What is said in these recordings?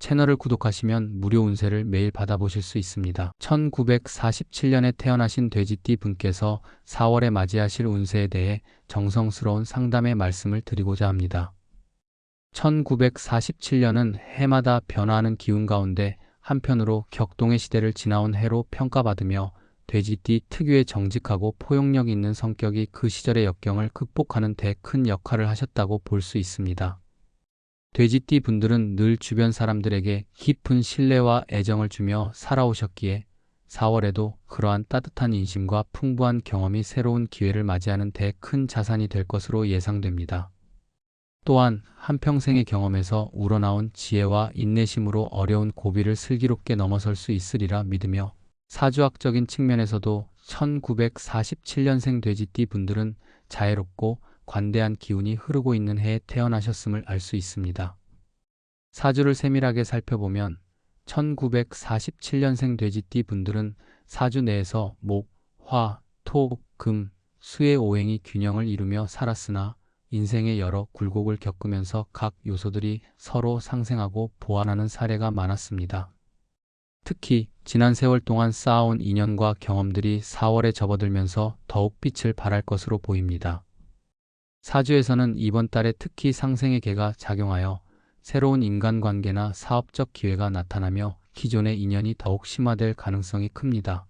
채널을 구독하시면 무료 운세를 매일 받아보실 수 있습니다. 1947년에 태어나신 돼지띠 분께서 4월에 맞이하실 운세에 대해 정성스러운 상담의 말씀을 드리고자 합니다. 1947년은 해마다 변화하는 기운 가운데 한편으로 격동의 시대를 지나온 해로 평가받으며 돼지띠 특유의 정직하고 포용력 있는 성격이 그 시절의 역경을 극복하는 데 큰 역할을 하셨다고 볼 수 있습니다. 돼지띠 분들은 늘 주변 사람들에게 깊은 신뢰와 애정을 주며 살아오셨기에 4월에도 그러한 따뜻한 인심과 풍부한 경험이 새로운 기회를 맞이하는 데 큰 자산이 될 것으로 예상됩니다. 또한 한평생의 경험에서 우러나온 지혜와 인내심으로 어려운 고비를 슬기롭게 넘어설 수 있으리라 믿으며 사주학적인 측면에서도 1947년생 돼지띠 분들은 자애롭고 관대한 기운이 흐르고 있는 해에 태어나셨음을 알 수 있습니다. 사주를 세밀하게 살펴보면 1947년생 돼지띠 분들은 사주 내에서 목, 화, 토, 금, 수의 오행이 균형을 이루며 살았으나 인생의 여러 굴곡을 겪으면서 각 요소들이 서로 상생하고 보완하는 사례가 많았습니다. 특히 지난 세월 동안 쌓아온 인연과 경험들이 4월에 접어들면서 더욱 빛을 발할 것으로 보입니다. 사주에서는 이번 달에 특히 상생의 계가 작용하여 새로운 인간관계나 사업적 기회가 나타나며 기존의 인연이 더욱 심화될 가능성이 큽니다.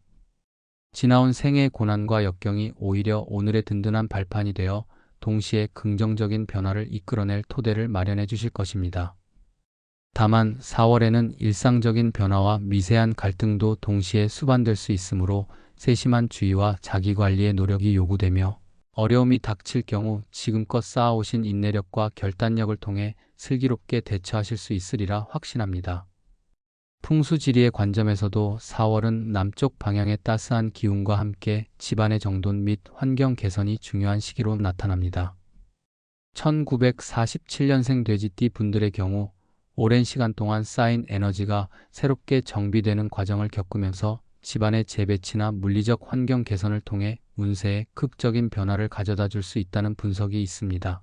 지나온 생애의 고난과 역경이 오히려 오늘의 든든한 발판이 되어 동시에 긍정적인 변화를 이끌어낼 토대를 마련해 주실 것입니다. 다만 4월에는 일상적인 변화와 미세한 갈등도 동시에 수반될 수 있으므로 세심한 주의와 자기관리의 노력이 요구되며 어려움이 닥칠 경우 지금껏 쌓아오신 인내력과 결단력을 통해 슬기롭게 대처하실 수 있으리라 확신합니다. 풍수지리의 관점에서도 4월은 남쪽 방향의 따스한 기운과 함께 집안의 정돈 및 환경 개선이 중요한 시기로 나타납니다. 1947년생 돼지띠 분들의 경우 오랜 시간 동안 쌓인 에너지가 새롭게 정비되는 과정을 겪으면서 집안의 재배치나 물리적 환경 개선을 통해 운세에 극적인 변화를 가져다 줄 수 있다는 분석이 있습니다.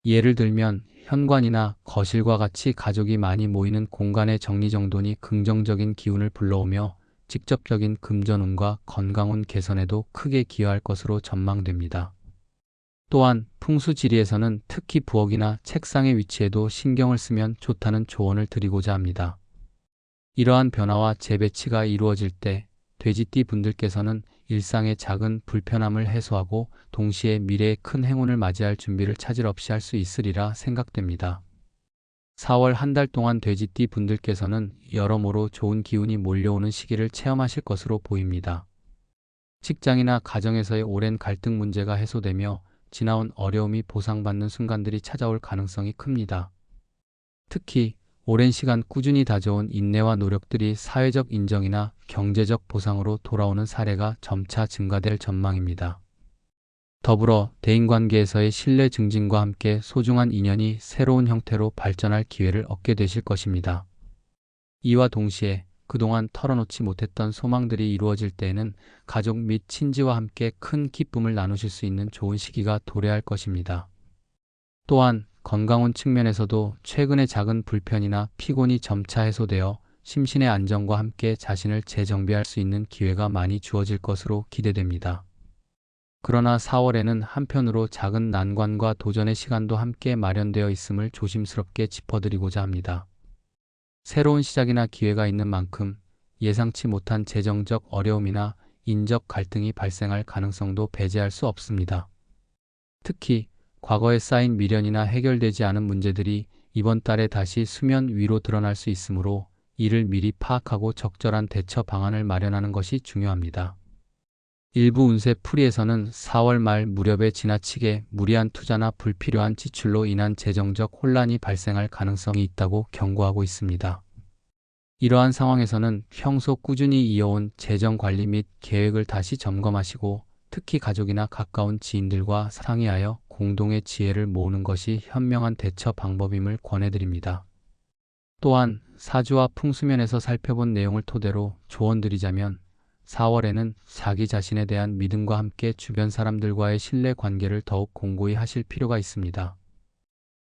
예를 들면 현관이나 거실과 같이 가족이 많이 모이는 공간의 정리정돈이 긍정적인 기운을 불러오며 직접적인 금전운과 건강운 개선에도 크게 기여할 것으로 전망됩니다. 또한 풍수지리에서는 특히 부엌이나 책상의 위치에도 신경을 쓰면 좋다는 조언을 드리고자 합니다. 이러한 변화와 재배치가 이루어질 때 돼지띠 분들께서는 일상의 작은 불편함을 해소하고 동시에 미래의 큰 행운을 맞이할 준비를 차질 없이 할 수 있으리라 생각됩니다. 4월 한 달 동안 돼지띠 분들께서는 여러모로 좋은 기운이 몰려오는 시기를 체험하실 것으로 보입니다. 직장이나 가정에서의 오랜 갈등 문제가 해소되며 지나온 어려움이 보상받는 순간들이 찾아올 가능성이 큽니다. 특히 오랜 시간 꾸준히 다져온 인내와 노력들이 사회적 인정이나 경제적 보상으로 돌아오는 사례가 점차 증가될 전망입니다. 더불어 대인관계에서의 신뢰 증진과 함께 소중한 인연이 새로운 형태로 발전할 기회를 얻게 되실 것입니다. 이와 동시에 그동안 털어놓지 못했던 소망들이 이루어질 때에는 가족 및 친지와 함께 큰 기쁨을 나누실 수 있는 좋은 시기가 도래할 것입니다. 또한 건강운 측면에서도 최근의 작은 불편이나 피곤이 점차 해소되어 심신의 안정과 함께 자신을 재정비할 수 있는 기회가 많이 주어질 것으로 기대됩니다. 그러나 4월에는 한편으로 작은 난관과 도전의 시간도 함께 마련되어 있음을 조심스럽게 짚어드리고자 합니다. 새로운 시작이나 기회가 있는 만큼 예상치 못한 재정적 어려움이나 인적 갈등이 발생할 가능성도 배제할 수 없습니다. 특히 과거에 쌓인 미련이나 해결되지 않은 문제들이 이번 달에 다시 수면 위로 드러날 수 있으므로 이를 미리 파악하고 적절한 대처 방안을 마련하는 것이 중요합니다. 일부 운세 풀이에서는 4월 말 무렵에 지나치게 무리한 투자나 불필요한 지출로 인한 재정적 혼란이 발생할 가능성이 있다고 경고하고 있습니다. 이러한 상황에서는 평소 꾸준히 이어온 재정 관리 및 계획을 다시 점검하시고 특히 가족이나 가까운 지인들과 상의하여 공동의 지혜를 모으는 것이 현명한 대처 방법임을 권해드립니다. 또한 사주와 풍수면에서 살펴본 내용을 토대로 조언드리자면 4월에는 자기 자신에 대한 믿음과 함께 주변 사람들과의 신뢰 관계를 더욱 공고히 하실 필요가 있습니다.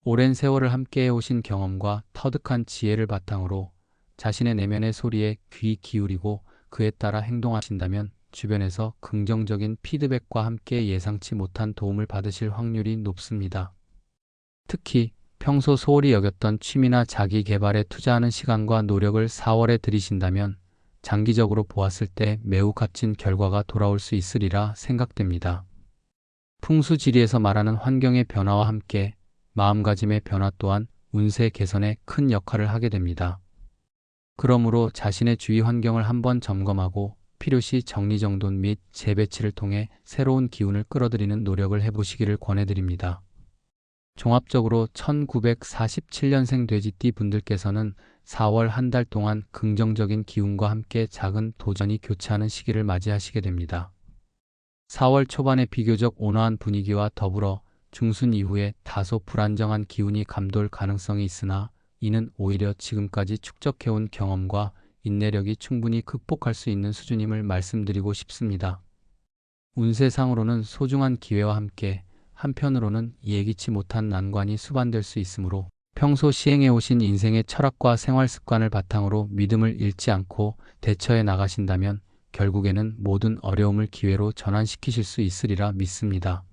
오랜 세월을 함께 해오신 경험과 터득한 지혜를 바탕으로 자신의 내면의 소리에 귀 기울이고 그에 따라 행동하신다면 주변에서 긍정적인 피드백과 함께 예상치 못한 도움을 받으실 확률이 높습니다. 특히 평소 소홀히 여겼던 취미나 자기 개발에 투자하는 시간과 노력을 4월에 들이신다면 장기적으로 보았을 때 매우 값진 결과가 돌아올 수 있으리라 생각됩니다. 풍수지리에서 말하는 환경의 변화와 함께 마음가짐의 변화 또한 운세 개선에 큰 역할을 하게 됩니다. 그러므로 자신의 주위 환경을 한번 점검하고 필요시 정리정돈 및 재배치를 통해 새로운 기운을 끌어들이는 노력을 해보시기를 권해드립니다. 종합적으로 1947년생 돼지띠 분들께서는 4월 한 달 동안 긍정적인 기운과 함께 작은 도전이 교차하는 시기를 맞이하시게 됩니다. 4월 초반에 비교적 온화한 분위기와 더불어 중순 이후에 다소 불안정한 기운이 감돌 가능성이 있으나 이는 오히려 지금까지 축적해온 경험과 인내력이 충분히 극복할 수 있는 수준임을 말씀드리고 싶습니다. 운세상으로는 소중한 기회와 함께 한편으로는 예기치 못한 난관이 수반될 수 있으므로 평소 시행해오신 인생의 철학과 생활 습관을 바탕으로 믿음을 잃지 않고 대처해 나가신다면 결국에는 모든 어려움을 기회로 전환시키실 수 있으리라 믿습니다.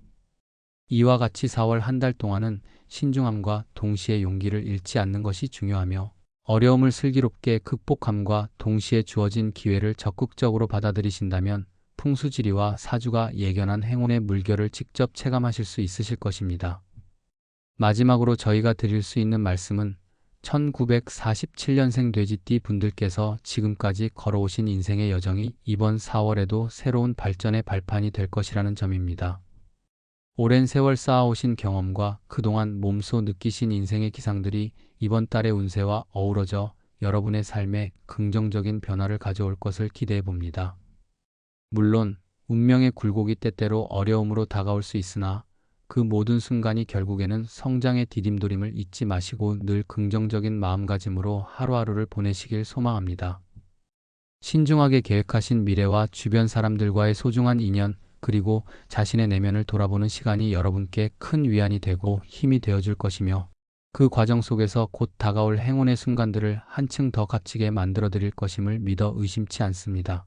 이와 같이 4월 한 달 동안은 신중함과 동시에 용기를 잃지 않는 것이 중요하며 어려움을 슬기롭게 극복함과 동시에 주어진 기회를 적극적으로 받아들이신다면 풍수지리와 사주가 예견한 행운의 물결을 직접 체감하실 수 있으실 것입니다. 마지막으로 저희가 드릴 수 있는 말씀은 1947년생 돼지띠 분들께서 지금까지 걸어오신 인생의 여정이 이번 4월에도 새로운 발전의 발판이 될 것이라는 점입니다. 오랜 세월 쌓아오신 경험과 그동안 몸소 느끼신 인생의 기상들이 이번 달의 운세와 어우러져 여러분의 삶에 긍정적인 변화를 가져올 것을 기대해 봅니다. 물론 운명의 굴곡이 때때로 어려움으로 다가올 수 있으나 그 모든 순간이 결국에는 성장의 디딤돌임을 잊지 마시고 늘 긍정적인 마음가짐으로 하루하루를 보내시길 소망합니다. 신중하게 계획하신 미래와 주변 사람들과의 소중한 인연 그리고 자신의 내면을 돌아보는 시간이 여러분께 큰 위안이 되고 힘이 되어줄 것이며 그 과정 속에서 곧 다가올 행운의 순간들을 한층 더 값지게 만들어 드릴 것임을 믿어 의심치 않습니다.